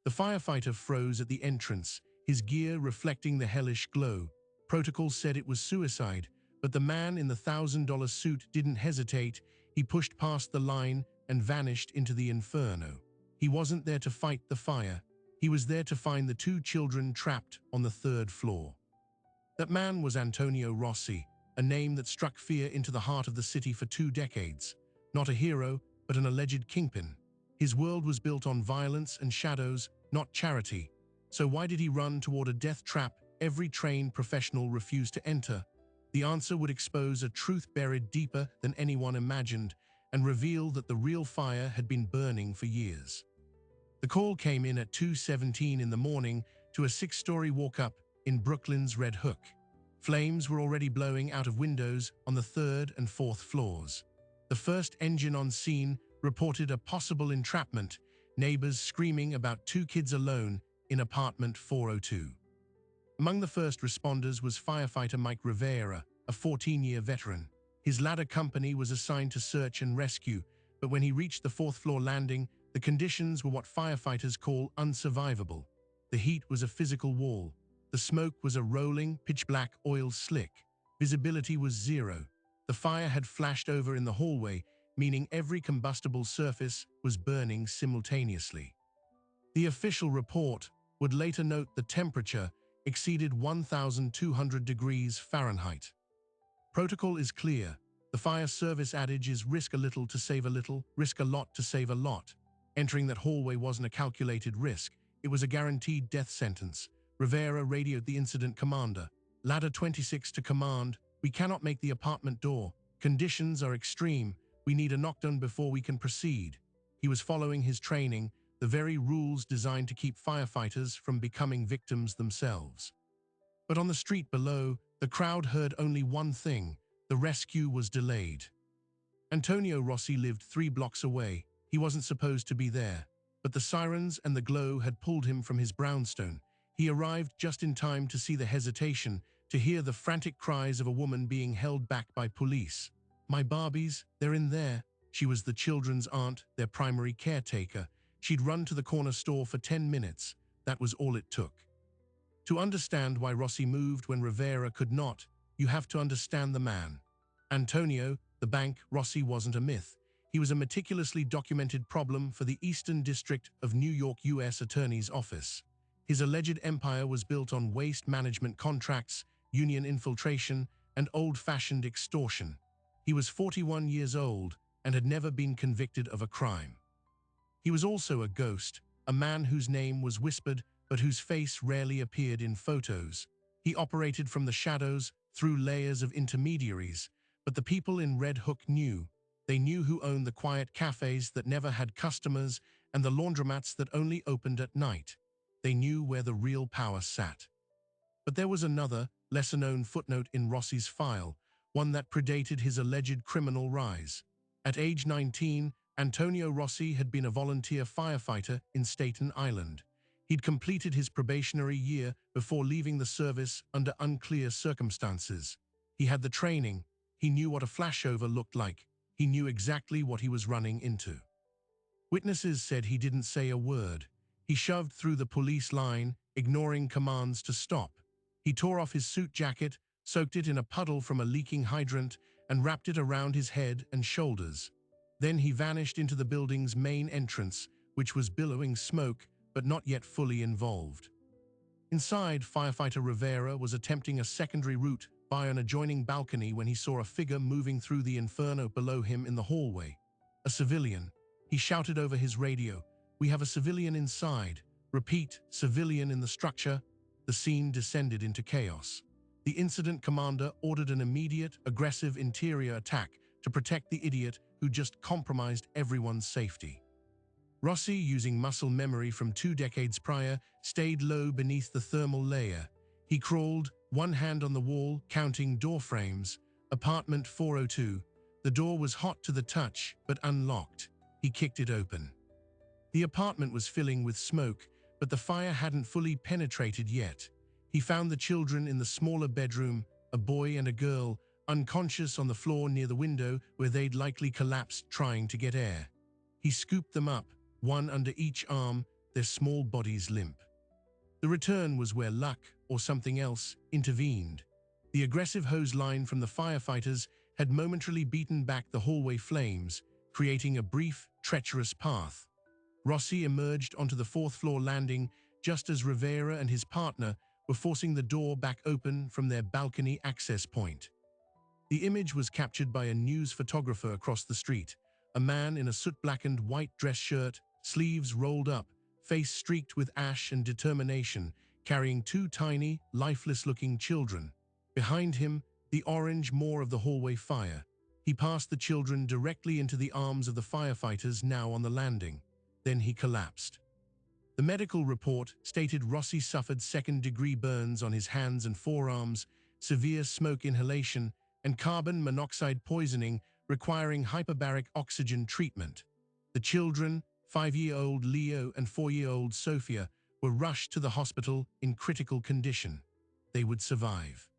The firefighter froze at the entrance, his gear reflecting the hellish glow. Protocol said it was suicide, but the man in the $1,000 suit didn't hesitate. He pushed past the line and vanished into the inferno. He wasn't there to fight the fire. He was there to find the two children trapped on the 3rd floor. That man was Antonio Rossi, a name that struck fear into the heart of the city for 2 decades. Not a hero, but an alleged kingpin. His world was built on violence and shadows, not charity. So why did he run toward a death trap every trained professional refused to enter? The answer would expose a truth buried deeper than anyone imagined and reveal that the real fire had been burning for years. The call came in at 2:17 in the morning to a 6-story walk-up in Brooklyn's Red Hook. Flames were already blowing out of windows on the 3rd and 4th floors. The first engine on scene reported a possible entrapment, neighbors screaming about 2 kids alone in apartment 402. Among the first responders was firefighter Mike Rivera, a 14-year veteran. His ladder company was assigned to search and rescue, but when he reached the 4th floor landing, the conditions were what firefighters call unsurvivable. The heat was a physical wall. The smoke was a rolling, pitch-black oil slick. Visibility was 0. The fire had flashed over in the hallway, meaning every combustible surface was burning simultaneously. The official report would later note the temperature exceeded 1,200 degrees Fahrenheit. Protocol is clear. The fire service adage is risk a little to save a little, risk a lot to save a lot. Entering that hallway wasn't a calculated risk. It was a guaranteed death sentence. Rivera radioed the incident commander. Ladder 26 to command. We cannot make the apartment door. Conditions are extreme. We need a knockdown before we can proceed. He was following his training, the very rules designed to keep firefighters from becoming victims themselves. But on the street below, the crowd heard only one thing: the rescue was delayed. Antonio Rossi lived 3 blocks away. He wasn't supposed to be there, but the sirens and the glow had pulled him from his brownstone. He arrived just in time to see the hesitation, to hear the frantic cries of a woman being held back by police. "My Barbies, they're in there." She was the children's aunt, their primary caretaker. She'd run to the corner store for 10 minutes. That was all it took. To understand why Rossi moved when Rivera could not, you have to understand the man. Antonio, the bank, Rossi wasn't a myth. He was a meticulously documented problem for the Eastern District of New York U.S. Attorney's Office. His alleged empire was built on waste management contracts, union infiltration, and old-fashioned extortion. He was 41 years old and had never been convicted of a crime. He was also a ghost, a man whose name was whispered but whose face rarely appeared in photos. He operated from the shadows, through layers of intermediaries, but the people in Red Hook knew. They knew who owned the quiet cafes that never had customers and the laundromats that only opened at night. They knew where the real power sat. But there was another, lesser-known footnote in Rossi's file, one that predated his alleged criminal rise. At age 19, Antonio Rossi had been a volunteer firefighter in Staten Island. He'd completed his probationary year before leaving the service under unclear circumstances. He had the training. He knew what a flashover looked like. He knew exactly what he was running into. Witnesses said he didn't say a word. He shoved through the police line, ignoring commands to stop. He tore off his suit jacket, soaked it in a puddle from a leaking hydrant, and wrapped it around his head and shoulders. Then he vanished into the building's main entrance, which was billowing smoke but not yet fully involved. Inside, firefighter Rivera was attempting a secondary route by an adjoining balcony when he saw a figure moving through the inferno below him in the hallway. A civilian. He shouted over his radio, "We have a civilian inside. Repeat, civilian in the structure." The scene descended into chaos. The incident commander ordered an immediate, aggressive interior attack to protect the idiot who just compromised everyone's safety. Rossi, using muscle memory from 2 decades prior, stayed low beneath the thermal layer. He crawled, one hand on the wall, counting door frames. Apartment 402. The door was hot to the touch, but unlocked. He kicked it open. The apartment was filling with smoke, but the fire hadn't fully penetrated yet. He found the children in the smaller bedroom, a boy and a girl, unconscious on the floor near the window where they'd likely collapsed trying to get air. He scooped them up, one under each arm, their small bodies limp. The return was where luck, or something else, intervened. The aggressive hose line from the firefighters had momentarily beaten back the hallway flames, creating a brief, treacherous path. Rossi emerged onto the fourth-floor landing just as Rivera and his partner were forcing the door back open from their balcony access point. The image was captured by a news photographer across the street, a man in a soot-blackened white dress shirt, sleeves rolled up, face streaked with ash and determination, carrying two tiny, lifeless-looking children. Behind him, the orange more of the hallway fire. He passed the children directly into the arms of the firefighters now on the landing. Then he collapsed. The medical report stated Rossi suffered second-degree burns on his hands and forearms, severe smoke inhalation, and carbon monoxide poisoning requiring hyperbaric oxygen treatment. The children, 5-year-old Leo and 4-year-old Sophia, were rushed to the hospital in critical condition. They would survive.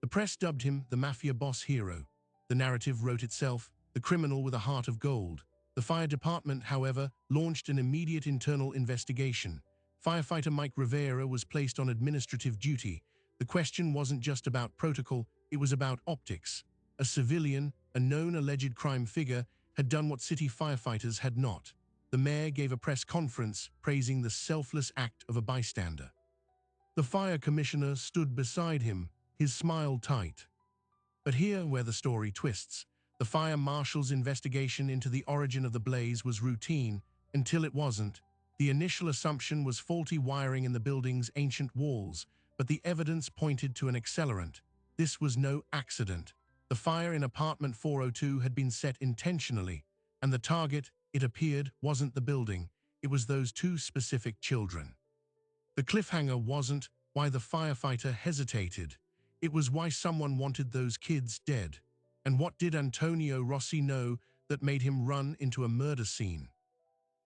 The press dubbed him the Mafia boss hero. The narrative wrote itself, the criminal with a heart of gold. The fire department, however, launched an immediate internal investigation. Firefighter Mike Rivera was placed on administrative duty. The question wasn't just about protocol, it was about optics. A civilian, a known alleged crime figure, had done what city firefighters had not. The mayor gave a press conference praising the selfless act of a bystander. The fire commissioner stood beside him, his smile tight. But here where the story twists. The fire marshal's investigation into the origin of the blaze was routine until it wasn't. The initial assumption was faulty wiring in the building's ancient walls, but the evidence pointed to an accelerant. This was no accident. The fire in apartment 402 had been set intentionally, and the target, it appeared, wasn't the building. It was those two specific children. The cliffhanger wasn't why the firefighter hesitated. It was why someone wanted those kids dead. And what did Antonio Rossi know that made him run into a murder scene?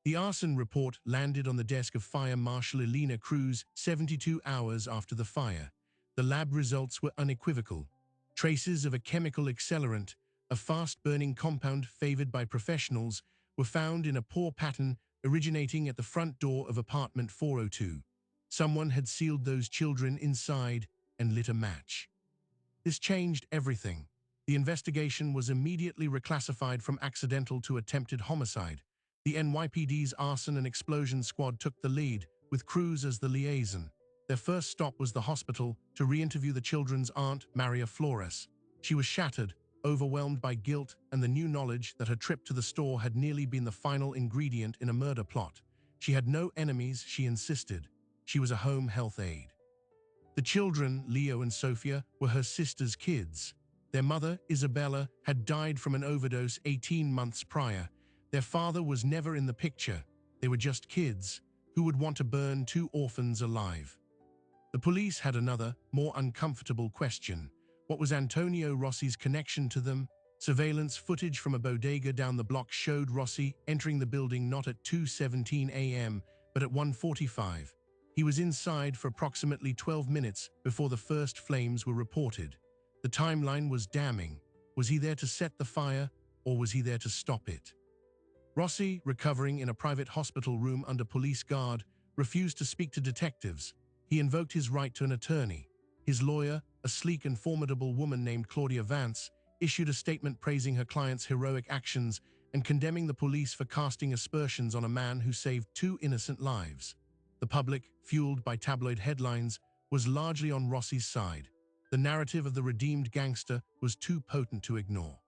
The arson report landed on the desk of Fire Marshal Elena Cruz 72 hours after the fire. The lab results were unequivocal. Traces of a chemical accelerant, a fast-burning compound favored by professionals, were found in a pore pattern originating at the front door of apartment 402. Someone had sealed those children inside and lit a match. This changed everything. The investigation was immediately reclassified from accidental to attempted homicide. The NYPD's arson and explosion squad took the lead, with Cruz as the liaison. Their first stop was the hospital to re-interview the children's aunt, Maria Flores. She was shattered, overwhelmed by guilt and the new knowledge that her trip to the store had nearly been the final ingredient in a murder plot. She had no enemies, she insisted. She was a home health aide. The children, Leo and Sophia, were her sister's kids. Their mother, Isabella, had died from an overdose 18 months prior. Their father was never in the picture. They were just kids who would want to burn two orphans alive. The police had another, more uncomfortable question. What was Antonio Rossi's connection to them? Surveillance footage from a bodega down the block showed Rossi entering the building not at 2:17 a.m., but at 1:45. He was inside for approximately 12 minutes before the first flames were reported. The timeline was damning. Was he there to set the fire, or was he there to stop it? Rossi, recovering in a private hospital room under police guard, refused to speak to detectives. He invoked his right to an attorney. His lawyer, a sleek and formidable woman named Claudia Vance, issued a statement praising her client's heroic actions and condemning the police for casting aspersions on a man who saved two innocent lives. The public, fueled by tabloid headlines, was largely on Rossi's side. The narrative of the redeemed gangster was too potent to ignore.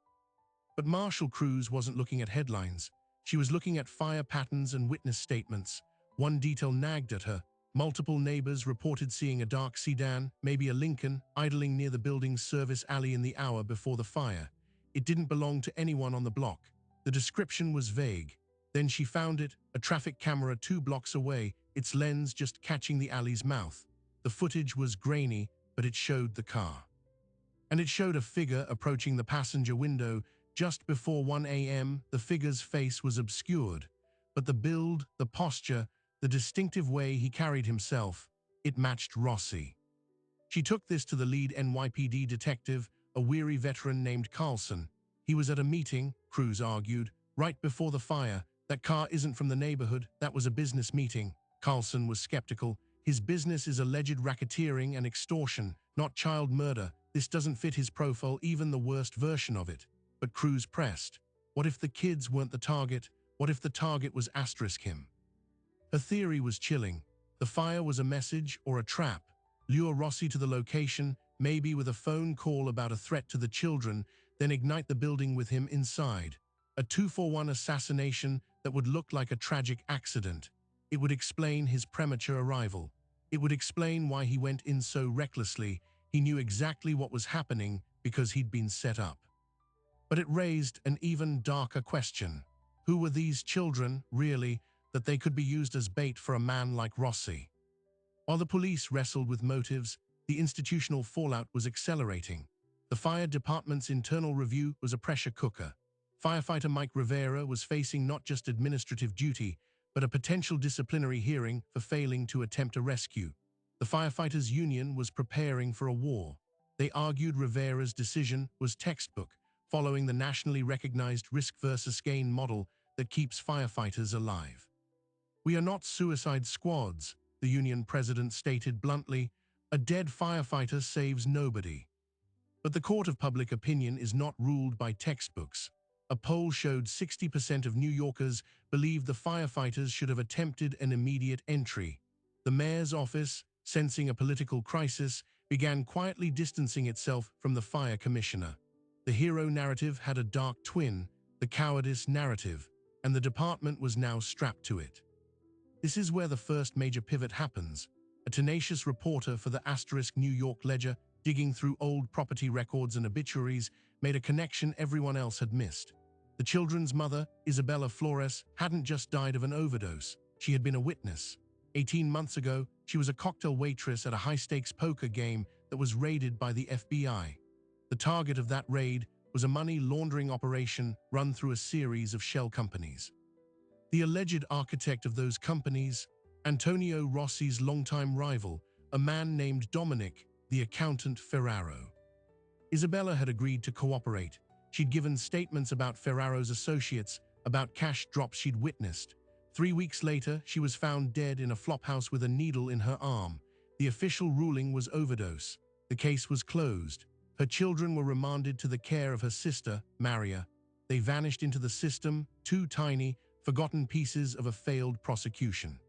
But Marshal Cruz wasn't looking at headlines. She was looking at fire patterns and witness statements. One detail nagged at her. Multiple neighbors reported seeing a dark sedan, maybe a Lincoln, idling near the building's service alley in the hour before the fire. It didn't belong to anyone on the block. The description was vague. Then she found it, a traffic camera 2 blocks away, its lens just catching the alley's mouth. The footage was grainy, but it showed the car. And it showed a figure approaching the passenger window. Just before 1 a.m., the figure's face was obscured. But the build, the posture, the distinctive way he carried himself, it matched Rossi. She took this to the lead NYPD detective, a weary veteran named Carlson. He was at a meeting, Cruz argued, right before the fire. That car isn't from the neighborhood, that was a business meeting. Carlson was skeptical. His business is alleged racketeering and extortion, not child murder. This doesn't fit his profile, even the worst version of it. But Cruz pressed. What if the kids weren't the target? What if the target was him? Her theory was chilling. The fire was a message or a trap. Lure Rossi to the location, maybe with a phone call about a threat to the children, then ignite the building with him inside. A 2-for-1 assassination that would look like a tragic accident. It would explain his premature arrival. It would explain why he went in so recklessly. He knew exactly what was happening because he'd been set up. But it raised an even darker question. Who were these children, really, that they could be used as bait for a man like Rossi? While the police wrestled with motives, the institutional fallout was accelerating. The fire department's internal review was a pressure cooker. Firefighter Mike Rivera was facing not just administrative duty, but a potential disciplinary hearing for failing to attempt a rescue. The firefighters' union was preparing for a war. They argued Rivera's decision was textbook, following the nationally recognized risk versus gain model that keeps firefighters alive. "We are not suicide squads," the union president stated bluntly. "A dead firefighter saves nobody." But the court of public opinion is not ruled by textbooks. A poll showed 60% of New Yorkers believed the firefighters should have attempted an immediate entry. The mayor's office, sensing a political crisis, began quietly distancing itself from the fire commissioner. The hero narrative had a dark twin, the cowardice narrative, and the department was now strapped to it. This is where the first major pivot happens. A tenacious reporter for the New York Ledger, digging through old property records and obituaries, made a connection everyone else had missed. The children's mother, Isabella Flores, hadn't just died of an overdose. She had been a witness. 18 months ago, she was a cocktail waitress at a high-stakes poker game that was raided by the FBI. The target of that raid was a money laundering operation run through a series of shell companies. The alleged architect of those companies, Antonio Rossi's longtime rival, a man named Dominic, the accountant Ferraro. Isabella had agreed to cooperate. She'd given statements about Ferraro's associates, about cash drops she'd witnessed. 3 weeks later, she was found dead in a flophouse with a needle in her arm. The official ruling was overdose. The case was closed. Her children were remanded to the care of her sister, Maria. They vanished into the system, two tiny, forgotten pieces of a failed prosecution.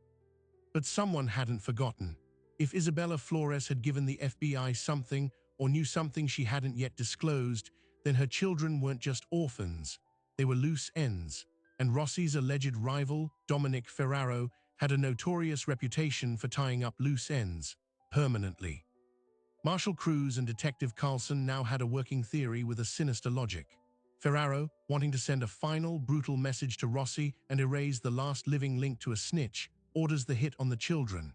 But someone hadn't forgotten. If Isabella Flores had given the FBI something or knew something she hadn't yet disclosed, then her children weren't just orphans. They were loose ends. And Rossi's alleged rival, Dominic Ferraro, had a notorious reputation for tying up loose ends, permanently. Marshal Cruz and Detective Carlson now had a working theory with a sinister logic. Ferraro, wanting to send a final, brutal message to Rossi and erase the last living link to a snitch, orders the hit on the children.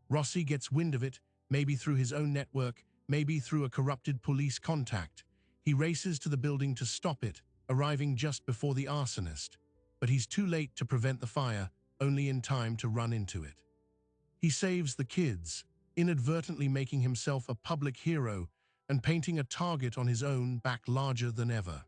Rossi gets wind of it, maybe through his own network, maybe through a corrupted police contact. He races to the building to stop it, arriving just before the arsonist. But he's too late to prevent the fire, only in time to run into it. He saves the kids, inadvertently making himself a public hero and painting a target on his own back larger than ever.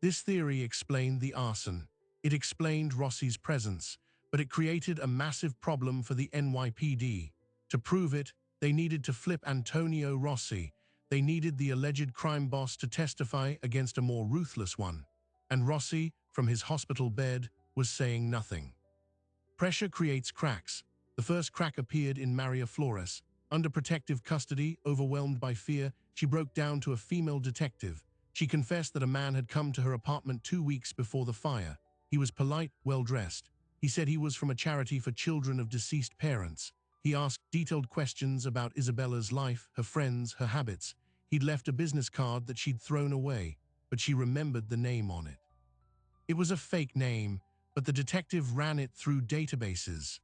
This theory explained the arson. It explained Rossi's presence, but it created a massive problem for the NYPD. To prove it, they needed to flip Antonio Rossi. They needed the alleged crime boss to testify against a more ruthless one. And Rossi, from his hospital bed, was saying nothing. Pressure creates cracks. The first crack appeared in Maria Flores. Under protective custody, overwhelmed by fear, she broke down to a female detective. She confessed that a man had come to her apartment 2 weeks before the fire. He was polite, well-dressed. He said he was from a charity for children of deceased parents. He asked detailed questions about Isabella's life, her friends, her habits. He'd left a business card that she'd thrown away, but she remembered the name on it. It was a fake name, but the detective ran it through databases.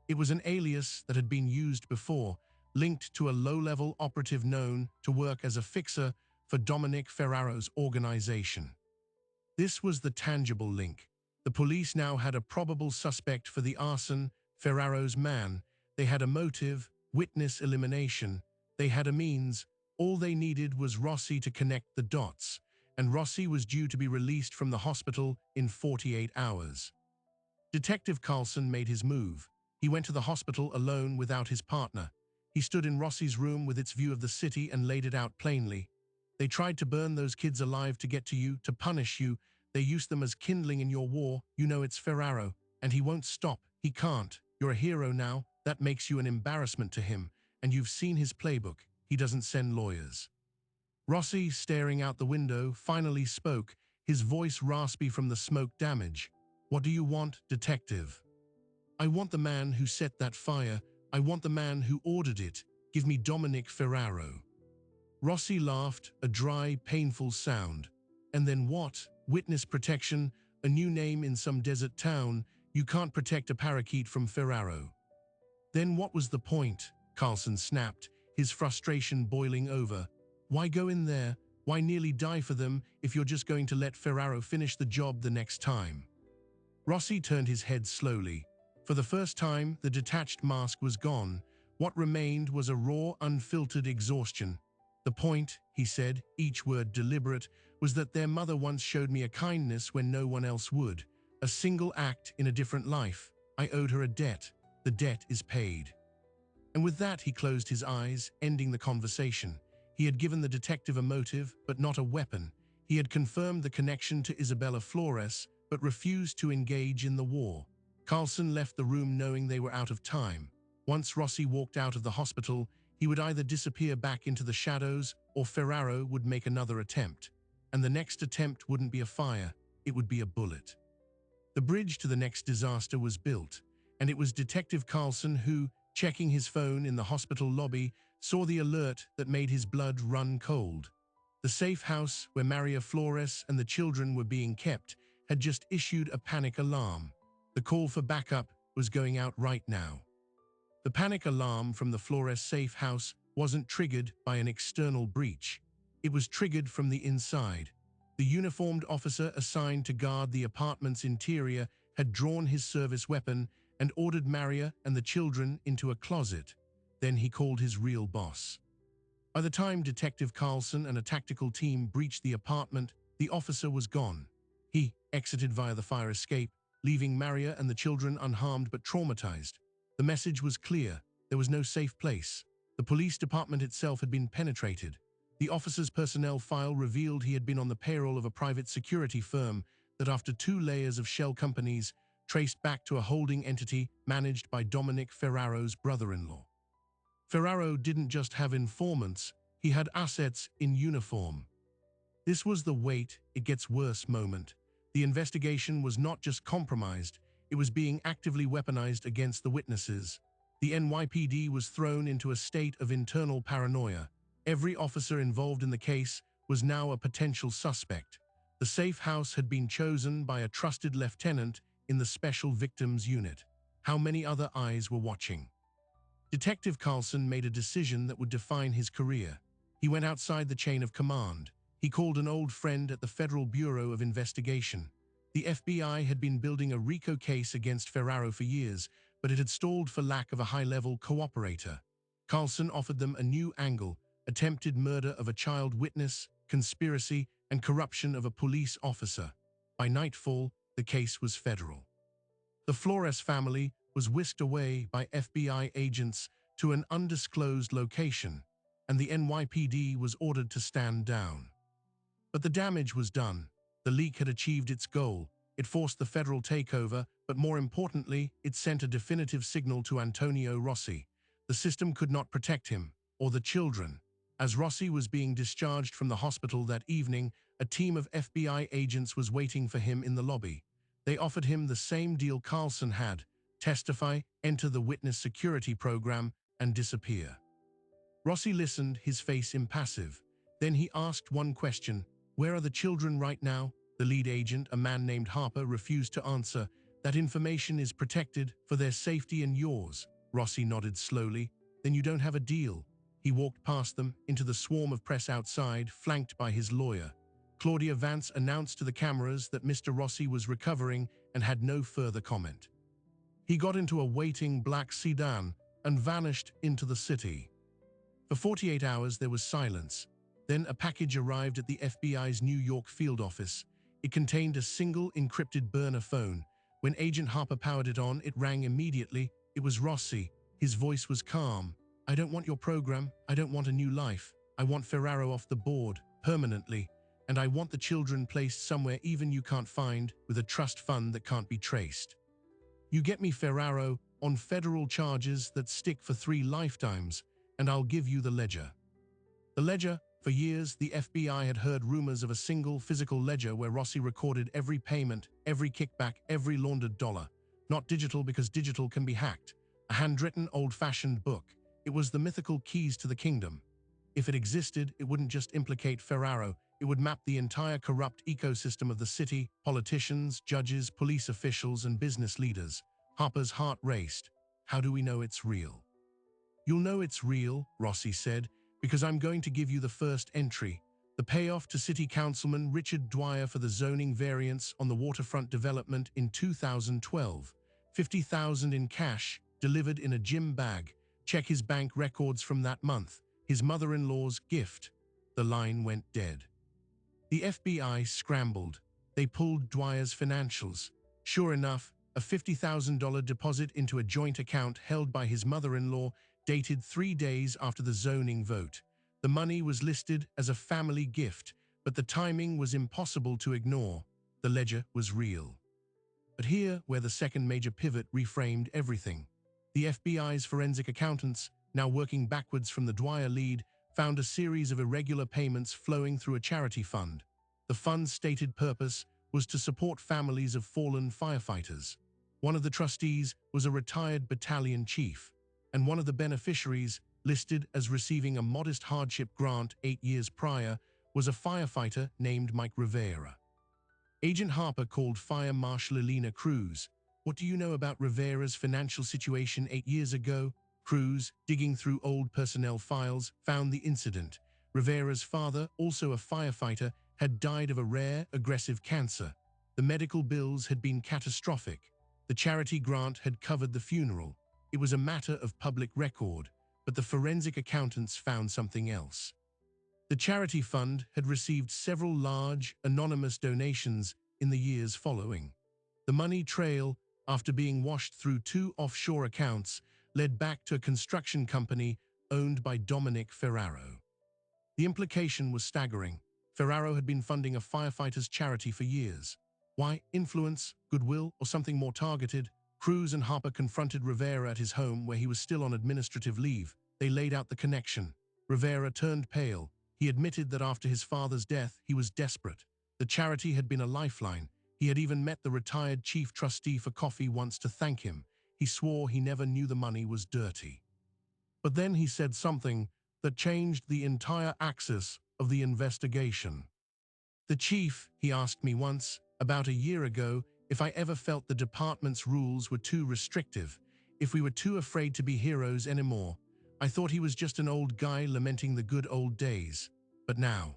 It was an alias that had been used before, linked to a low-level operative known to work as a fixer for Dominic Ferraro's organization. This was the tangible link. The police now had a probable suspect for the arson, Ferraro's man. They had a motive, witness elimination. They had a means. All they needed was Rossi to connect the dots, and Rossi was due to be released from the hospital in 48 hours. Detective Carlson made his move. He went to the hospital alone without his partner. He stood in Rossi's room with its view of the city and laid it out plainly. They tried to burn those kids alive to get to you, to punish you. They used them as kindling in your war. You know it's Ferraro. And he won't stop. He can't. You're a hero now. That makes you an embarrassment to him. And you've seen his playbook. He doesn't send lawyers. Rossi, staring out the window, finally spoke, his voice raspy from the smoke damage. What do you want, detective? I want the man who set that fire. I want the man who ordered it. Give me Dominic Ferraro. Rossi laughed, a dry, painful sound. And then what? Witness protection, a new name in some desert town. You can't protect a parakeet from Ferraro. Then what was the point? Carlson snapped, his frustration boiling over. Why go in there? Why nearly die for them if you're just going to let Ferraro finish the job the next time? Rossi turned his head slowly. For the first time, the detached mask was gone. What remained was a raw, unfiltered exhaustion. The point, he said, each word deliberate, was that their mother once showed me a kindness when no one else would. A single act in a different life. I owed her a debt. The debt is paid. And with that, he closed his eyes, ending the conversation. He had given the detective a motive, but not a weapon. He had confirmed the connection to Isabella Flores, but refused to engage in the war. Carlson left the room knowing they were out of time. Once Rossi walked out of the hospital, he would either disappear back into the shadows or Ferraro would make another attempt. And the next attempt wouldn't be a fire, it would be a bullet. The bridge to the next disaster was built, and it was Detective Carlson who, checking his phone in the hospital lobby, saw the alert that made his blood run cold. The safe house where Maria Flores and the children were being kept had just issued a panic alarm. The call for backup was going out right now. The panic alarm from the Flores safe house wasn't triggered by an external breach. It was triggered from the inside. The uniformed officer assigned to guard the apartment's interior had drawn his service weapon and ordered Maria and the children into a closet. Then he called his real boss. By the time Detective Carlson and a tactical team breached the apartment, the officer was gone. He exited via the fire escape, leaving Maria and the children unharmed but traumatized. The message was clear. There was no safe place. The police department itself had been penetrated. The officer's personnel file revealed he had been on the payroll of a private security firm that, after 2 layers of shell companies, traced back to a holding entity managed by Dominic Ferraro's brother-in-law. Ferraro didn't just have informants, he had assets in uniform. This was the wait, it gets worse moment. The investigation was not just compromised, it was being actively weaponized against the witnesses. The NYPD was thrown into a state of internal paranoia. Every officer involved in the case was now a potential suspect. The safe house had been chosen by a trusted lieutenant in the Special Victims Unit. How many other eyes were watching? Detective Carlson made a decision that would define his career. He went outside the chain of command. He called an old friend at the Federal Bureau of Investigation. The FBI had been building a RICO case against Ferraro for years, but it had stalled for lack of a high-level cooperator. Carlson offered them a new angle: attempted murder of a child witness, conspiracy, and corruption of a police officer. By nightfall, the case was federal. The Flores family was whisked away by FBI agents to an undisclosed location, and the NYPD was ordered to stand down. But the damage was done. The leak had achieved its goal. It forced the federal takeover, but more importantly, it sent a definitive signal to Antonio Rossi. The system could not protect him, or the children. As Rossi was being discharged from the hospital that evening, a team of FBI agents was waiting for him in the lobby. They offered him the same deal Carlson had: testify, enter the witness security program, and disappear. Rossi listened, his face impassive. Then he asked one question: where are the children right now? The lead agent, a man named Harper, refused to answer. That information is protected for their safety and yours. Rossi nodded slowly. Then you don't have a deal. He walked past them, into the swarm of press outside, flanked by his lawyer. Claudia Vance announced to the cameras that Mr. Rossi was recovering and had no further comment. He got into a waiting black sedan and vanished into the city. For 48 hours there was silence. Then a package arrived at the FBI's New York field office. It contained a single encrypted burner phone. When Agent Harper powered it on, it rang immediately. It was Rossi. His voice was calm. "I don't want your program. I don't want a new life. I want Ferraro off the board, permanently. And I want the children placed somewhere even you can't find, with a trust fund that can't be traced. You get me Ferraro on federal charges that stick for 3 lifetimes, and I'll give you the ledger." The ledger. For years, the FBI had heard rumors of a single physical ledger where Rossi recorded every payment, every kickback, every laundered dollar. Not digital, because digital can be hacked. A handwritten, old-fashioned book. It was the mythical keys to the kingdom. If it existed, it wouldn't just implicate Ferraro. It would map the entire corrupt ecosystem of the city: politicians, judges, police officials, and business leaders. Harper's heart raced. "How do we know it's real?" "You'll know it's real," Rossi said, "because I'm going to give you the first entry. The payoff to City Councilman Richard Dwyer for the zoning variance on the waterfront development in 2012. $50,000 in cash, delivered in a gym bag. Check his bank records from that month. His mother-in-law's gift." The line went dead. The FBI scrambled. They pulled Dwyer's financials. Sure enough, a $50,000 deposit into a joint account held by his mother-in-law, dated 3 days after the zoning vote. The money was listed as a family gift, but the timing was impossible to ignore. The ledger was real. But here, where the second major pivot reframed everything. The FBI's forensic accountants, now working backwards from the Dwyer lead, found a series of irregular payments flowing through a charity fund. The fund's stated purpose was to support families of fallen firefighters. One of the trustees was a retired battalion chief, and one of the beneficiaries, listed as receiving a modest hardship grant 8 years prior, was a firefighter named Mike Rivera. Agent Harper called Fire Marshal Elena Cruz. "What do you know about Rivera's financial situation 8 years ago?" Cruz, digging through old personnel files, found the incident. Rivera's father, also a firefighter, had died of a rare, aggressive cancer. The medical bills had been catastrophic. The charity grant had covered the funeral. It was a matter of public record, but the forensic accountants found something else. The charity fund had received several large, anonymous donations in the years following. The money trail, after being washed through 2 offshore accounts, led back to a construction company owned by Dominic Ferraro. The implication was staggering. Ferraro had been funding a firefighter's charity for years. Why? Influence, goodwill, or something more targeted? Cruz and Harper confronted Rivera at his home, where he was still on administrative leave. They laid out the connection. Rivera turned pale. He admitted that after his father's death, he was desperate. The charity had been a lifeline. He had even met the retired chief trustee for coffee once to thank him. He swore he never knew the money was dirty. But then he said something that changed the entire axis of the investigation. "The chief," he asked me once, about a year ago, if I ever felt the department's rules were too restrictive, if we were too afraid to be heroes anymore. I thought he was just an old guy lamenting the good old days. But now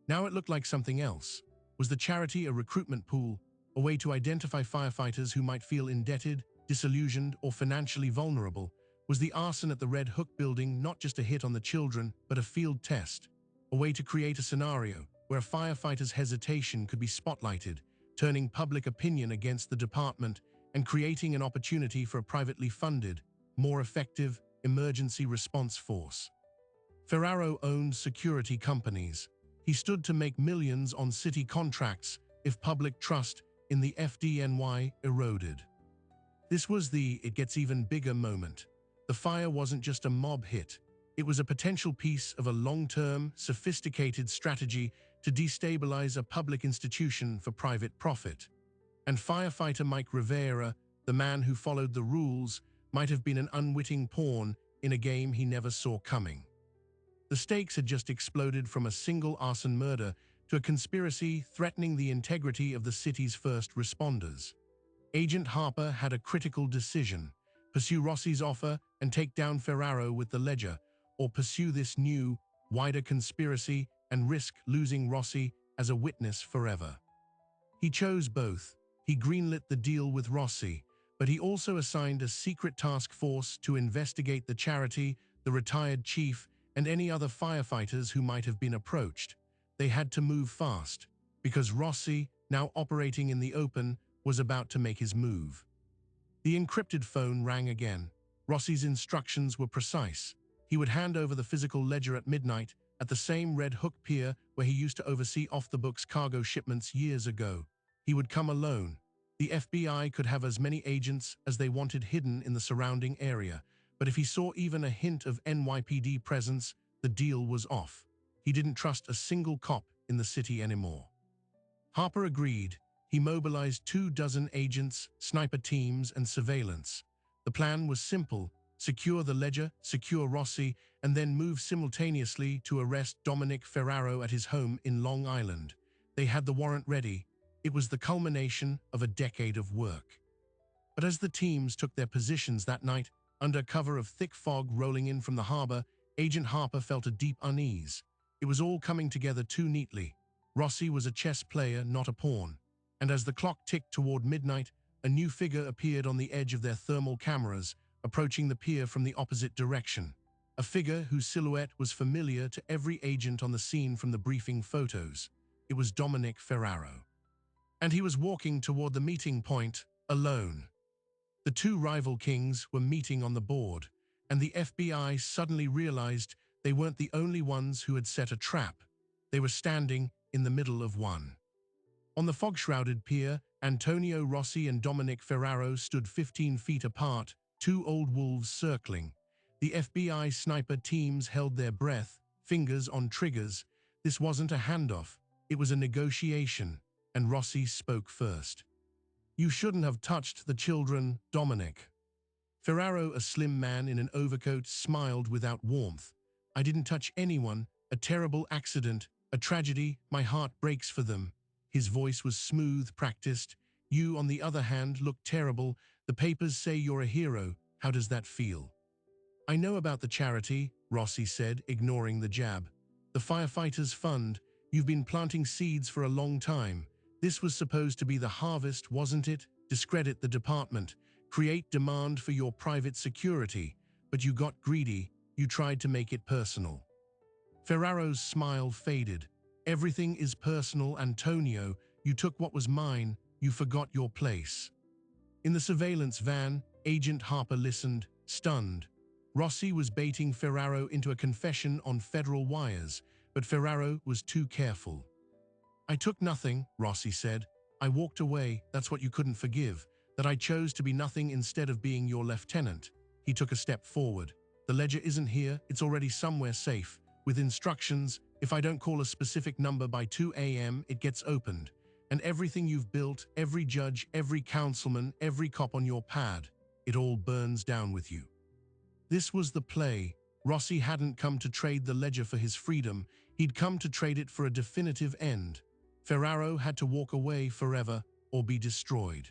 it looked like something else. Was the charity a recruitment pool, a way to identify firefighters who might feel indebted, disillusioned, or financially vulnerable? Was the arson at the Red Hook building not just a hit on the children, but a field test? A way to create a scenario where a firefighter's hesitation could be spotlighted, turning public opinion against the department and creating an opportunity for a privately funded, more effective emergency response force. Ferraro owned security companies. He stood to make millions on city contracts if public trust in the FDNY eroded. This was the "it gets even bigger" moment. The fire wasn't just a mob hit. It was a potential piece of a long-term, sophisticated strategy to destabilize a public institution for private profit. And firefighter Mike Rivera, the man who followed the rules, might have been an unwitting pawn in a game he never saw coming. The stakes had just exploded from a single arson murder to a conspiracy threatening the integrity of the city's first responders. Agent Harper had a critical decision: pursue Rossi's offer and take down Ferraro with the ledger, or pursue this new, wider conspiracy and risk losing Rossi as a witness forever. He chose both. He greenlit the deal with Rossi, but he also assigned a secret task force to investigate the charity, the retired chief, and any other firefighters who might have been approached. They had to move fast, because Rossi, now operating in the open, was about to make his move. The encrypted phone rang again. Rossi's instructions were precise. He would hand over the physical ledger at midnight at the same Red Hook pier where he used to oversee off-the-books cargo shipments years ago. He would come alone. The FBI could have as many agents as they wanted hidden in the surrounding area, but if he saw even a hint of NYPD presence, the deal was off. He didn't trust a single cop in the city anymore. Harper agreed. He mobilized 24 agents, sniper teams, and surveillance. The plan was simple: secure the ledger, secure Rossi, and then move simultaneously to arrest Dominic Ferraro at his home in Long Island. They had the warrant ready. It was the culmination of a decade of work. But as the teams took their positions that night, under cover of thick fog rolling in from the harbor, Agent Harper felt a deep unease. It was all coming together too neatly. Rossi was a chess player, not a pawn. And as the clock ticked toward midnight, a new figure appeared on the edge of their thermal cameras, approaching the pier from the opposite direction. A figure whose silhouette was familiar to every agent on the scene from the briefing photos. It was Dominic Ferraro. And he was walking toward the meeting point, alone. The two rival kings were meeting on the board, and the FBI suddenly realized they weren't the only ones who had set a trap. They were standing in the middle of one. On the fog-shrouded pier, Antonio Rossi and Dominic Ferraro stood 15 feet apart, two old wolves circling. The FBI sniper teams held their breath, fingers on triggers. This wasn't a handoff, it was a negotiation, and Rossi spoke first. "You shouldn't have touched the children, Dominic." Ferraro, a slim man in an overcoat, smiled without warmth. "I didn't touch anyone. A terrible accident, a tragedy. My heart breaks for them." His voice was smooth, practiced. "You, on the other hand, look terrible. The papers say you're a hero. How does that feel?" "I know about the charity," Rossi said, ignoring the jab. "The Firefighters Fund. You've been planting seeds for a long time. This was supposed to be the harvest, wasn't it? Discredit the department. Create demand for your private security. But you got greedy. You tried to make it personal." Ferraro's smile faded. "Everything is personal, Antonio. You took what was mine. You forgot your place." In the surveillance van, Agent Harper listened, stunned. Rossi was baiting Ferraro into a confession on federal wires, but Ferraro was too careful. "I took nothing," Rossi said. "I walked away. That's what you couldn't forgive, that I chose to be nothing instead of being your lieutenant." He took a step forward. "The ledger isn't here. It's already somewhere safe, with instructions. If I don't call a specific number by 2 a.m., it gets opened. And everything you've built, every judge, every councilman, every cop on your pad, it all burns down with you." This was the play. Rossi hadn't come to trade the ledger for his freedom. He'd come to trade it for a definitive end. Ferraro had to walk away forever or be destroyed.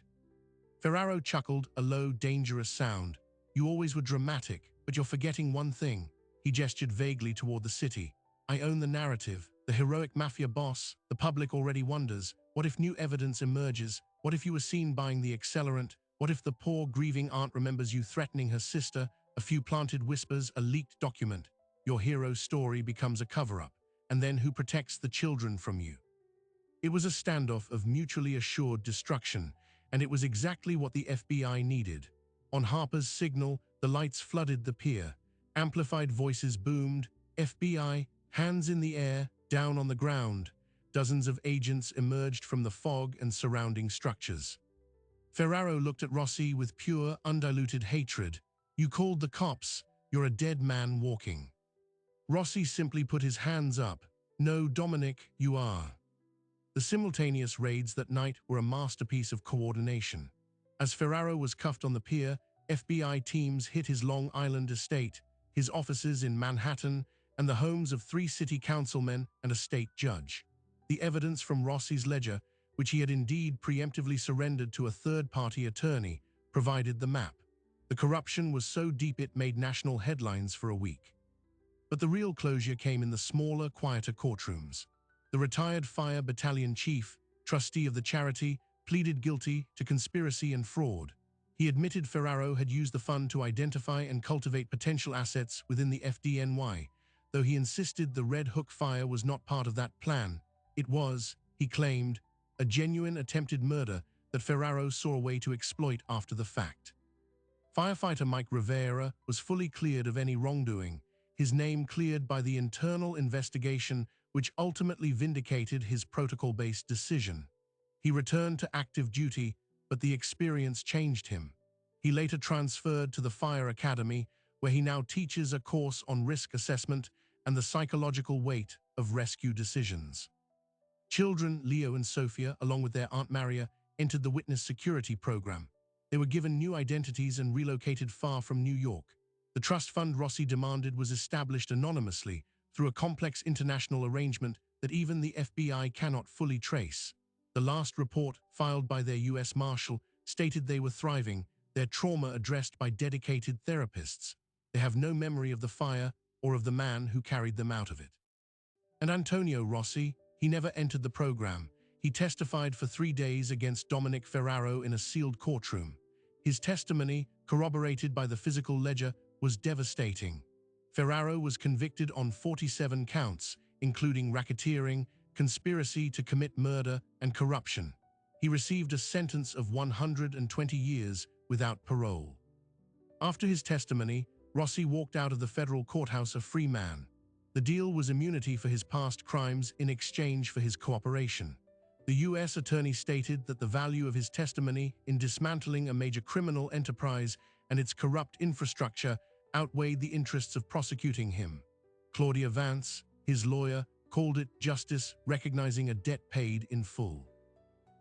Ferraro chuckled, a low, dangerous sound. "You always were dramatic, but you're forgetting one thing." He gestured vaguely toward the city. "I own the narrative, the heroic Mafia boss. The public already wonders, what if new evidence emerges? What if you were seen buying the accelerant? What if the poor, grieving aunt remembers you threatening her sister? A few planted whispers, a leaked document. Your hero's story becomes a cover-up. And then who protects the children from you?" It was a standoff of mutually assured destruction, and it was exactly what the FBI needed. On Harper's signal, the lights flooded the pier. Amplified voices boomed, "FBI, hands in the air, down on the ground." Dozens of agents emerged from the fog and surrounding structures. Ferraro looked at Rossi with pure, undiluted hatred. "You called the cops. You're a dead man walking." Rossi simply put his hands up. "No, Dominic, you are." The simultaneous raids that night were a masterpiece of coordination. As Ferraro was cuffed on the pier, FBI teams hit his Long Island estate, his offices in Manhattan, and the homes of 3 city councilmen and a state judge. The evidence from Rossi's ledger, which he had indeed preemptively surrendered to a third-party attorney, provided the map. The corruption was so deep it made national headlines for a week. But the real closure came in the smaller, quieter courtrooms. The retired fire battalion chief, trustee of the charity, pleaded guilty to conspiracy and fraud. He admitted Ferraro had used the fund to identify and cultivate potential assets within the FDNY, though he insisted the Red Hook fire was not part of that plan. It was, he claimed, a genuine attempted murder that Ferraro saw a way to exploit after the fact. Firefighter Mike Rivera was fully cleared of any wrongdoing, his name cleared by the internal investigation which ultimately vindicated his protocol-based decision. He returned to active duty, but the experience changed him. He later transferred to the Fire Academy, where he now teaches a course on risk assessment and the psychological weight of rescue decisions. Children, Leo and Sophia, along with their Aunt Maria, entered the witness security program. They were given new identities and relocated far from New York. The trust fund Rossi demanded was established anonymously through a complex international arrangement that even the FBI cannot fully trace. The last report, filed by their U.S. Marshal, stated they were thriving, their trauma addressed by dedicated therapists. They have no memory of the fire or of the man who carried them out of it. And Antonio Rossi, he never entered the program. He testified for 3 days against Dominic Ferraro in a sealed courtroom. His testimony, corroborated by the physical ledger, was devastating. Ferraro was convicted on 47 counts, including racketeering, conspiracy to commit murder, and corruption. He received a sentence of 120 years without parole. After his testimony, Rossi walked out of the federal courthouse a free man. The deal was immunity for his past crimes in exchange for his cooperation. The U.S. attorney stated that the value of his testimony in dismantling a major criminal enterprise and its corrupt infrastructure outweighed the interests of prosecuting him. Claudia Vance, his lawyer, called it justice, recognizing a debt paid in full.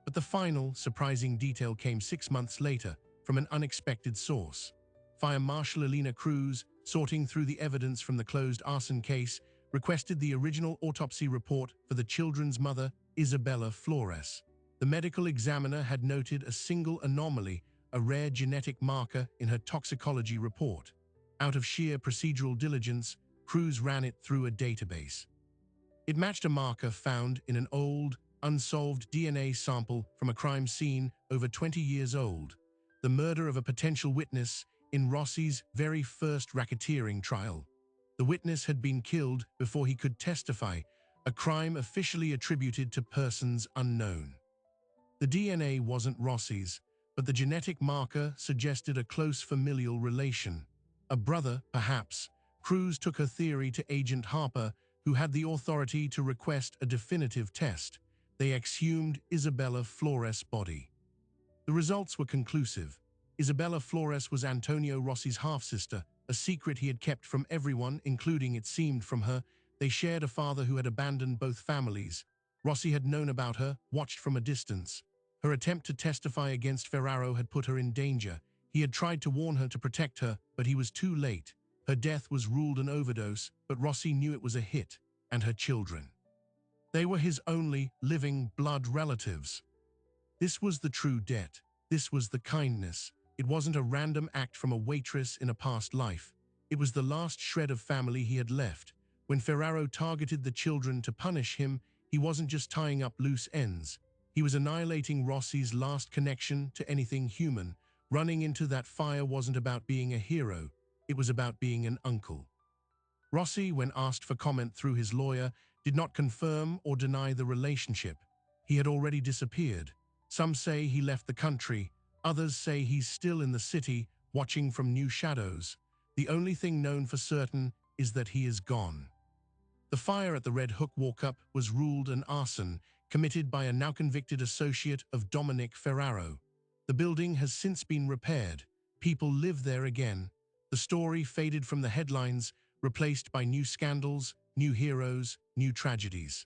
But the final, surprising detail came 6 months later from an unexpected source. Fire Marshal Elena Cruz, sorting through the evidence from the closed arson case, requested the original autopsy report for the children's mother, Isabella Flores. The medical examiner had noted a single anomaly, a rare genetic marker in her toxicology report. Out of sheer procedural diligence, Cruz ran it through a database. It matched a marker found in an old, unsolved DNA sample from a crime scene over 20 years old, the murder of a potential witness in Rossi's very first racketeering trial. The witness had been killed before he could testify, a crime officially attributed to persons unknown. The DNA wasn't Rossi's, but the genetic marker suggested a close familial relation. A brother, perhaps. Cruz took her theory to Agent Harper, who had the authority to request a definitive test. They exhumed Isabella Flores' body. The results were conclusive. Isabella Flores was Antonio Rossi's half-sister, a secret he had kept from everyone, including, it seemed, from her. They shared a father who had abandoned both families. Rossi had known about her, watched from a distance. Her attempt to testify against Ferraro had put her in danger. He had tried to warn her to protect her, but he was too late. Her death was ruled an overdose, but Rossi knew it was a hit, and her children. They were his only living blood relatives. This was the true debt. This was the kindness. It wasn't a random act from a waitress in a past life. It was the last shred of family he had left. When Ferraro targeted the children to punish him, he wasn't just tying up loose ends. He was annihilating Rossi's last connection to anything human. Running into that fire wasn't about being a hero. It was about being an uncle. Rossi, when asked for comment through his lawyer, did not confirm or deny the relationship. He had already disappeared. Some say he left the country. Others say he's still in the city, watching from new shadows. The only thing known for certain is that he is gone. The fire at the Red Hook walk-up was ruled an arson, committed by a now-convicted associate of Dominic Ferraro. The building has since been repaired. People live there again. The story faded from the headlines, replaced by new scandals, new heroes, new tragedies.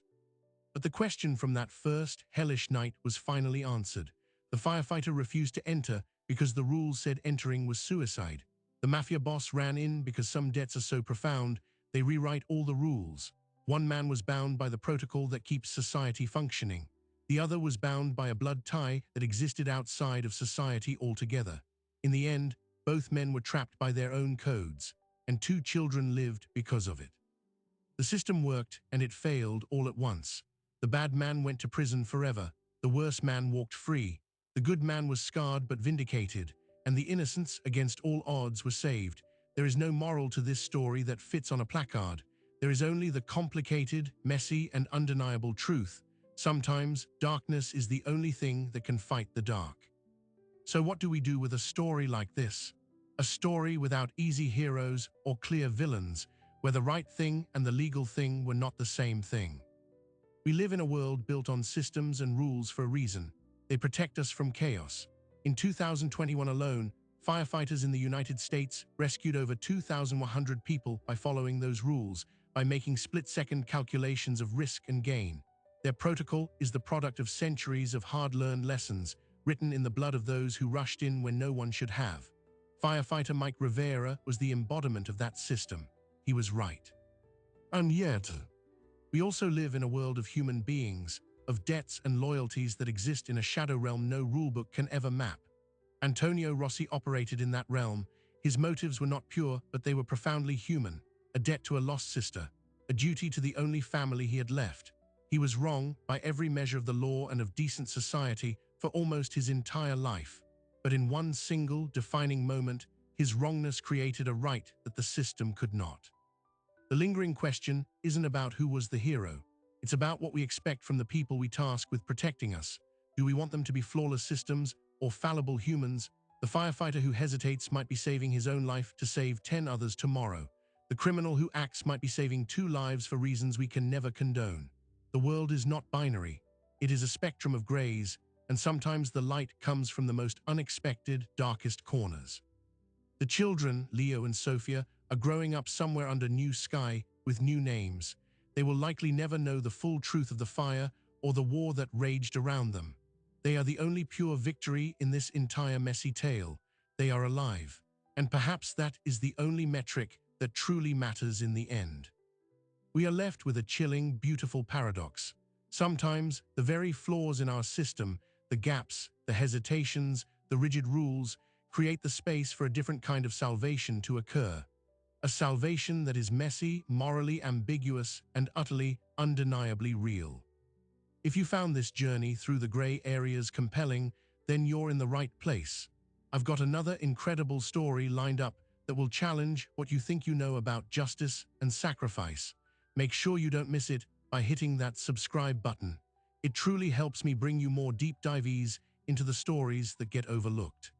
But the question from that first hellish night was finally answered. The firefighter refused to enter because the rules said entering was suicide. The Mafia boss ran in because some debts are so profound, they rewrite all the rules. One man was bound by the protocol that keeps society functioning. The other was bound by a blood tie that existed outside of society altogether. In the end, both men were trapped by their own codes, and 2 children lived because of it. The system worked, and it failed all at once. The bad man went to prison forever. The worse man walked free. The good man was scarred but vindicated, and the innocents, against all odds, were saved. There is no moral to this story that fits on a placard. There is only the complicated, messy, and undeniable truth. Sometimes, darkness is the only thing that can fight the dark. So what do we do with a story like this? A story without easy heroes or clear villains, where the right thing and the legal thing were not the same thing. We live in a world built on systems and rules for a reason. They protect us from chaos. In 2021 alone, firefighters in the United States rescued over 2,100 people by following those rules, by making split-second calculations of risk and gain. Their protocol is the product of centuries of hard-learned lessons, written in the blood of those who rushed in when no one should have. Firefighter Mike Rivera was the embodiment of that system. He was right. And yet, we also live in a world of human beings, of debts and loyalties that exist in a shadow realm no rulebook can ever map. Antonio Rossi operated in that realm. His motives were not pure, but they were profoundly human. A debt to a lost sister, a duty to the only family he had left. He was wrong by every measure of the law and of decent society for almost his entire life. But in one single, defining moment, his wrongness created a right that the system could not. The lingering question isn't about who was the hero. It's about what we expect from the people we task with protecting us. Do we want them to be flawless systems or fallible humans? The firefighter who hesitates might be saving his own life to save 10 others tomorrow. The criminal who acts might be saving 2 lives for reasons we can never condone. The world is not binary. It is a spectrum of grays, and sometimes the light comes from the most unexpected, darkest corners. The children, Leo and Sophia, are growing up somewhere under new sky with new names. They will likely never know the full truth of the fire or the war that raged around them. They are the only pure victory in this entire messy tale. They are alive. And perhaps that is the only metric that truly matters in the end. We are left with a chilling, beautiful paradox. Sometimes the very flaws in our system, the gaps, the hesitations, the rigid rules, create the space for a different kind of salvation to occur. A salvation that is messy, morally ambiguous, and utterly, undeniably real. If you found this journey through the gray areas compelling, then you're in the right place. I've got another incredible story lined up that will challenge what you think you know about justice and sacrifice. Make sure you don't miss it by hitting that subscribe button. It truly helps me bring you more deep dives into the stories that get overlooked.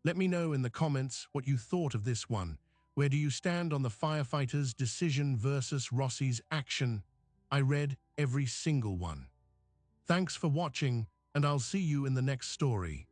Let me know in the comments what you thought of this one. Where do you stand on the firefighter's decision versus Rossi's action? I read every single one. Thanks for watching, and I'll see you in the next story.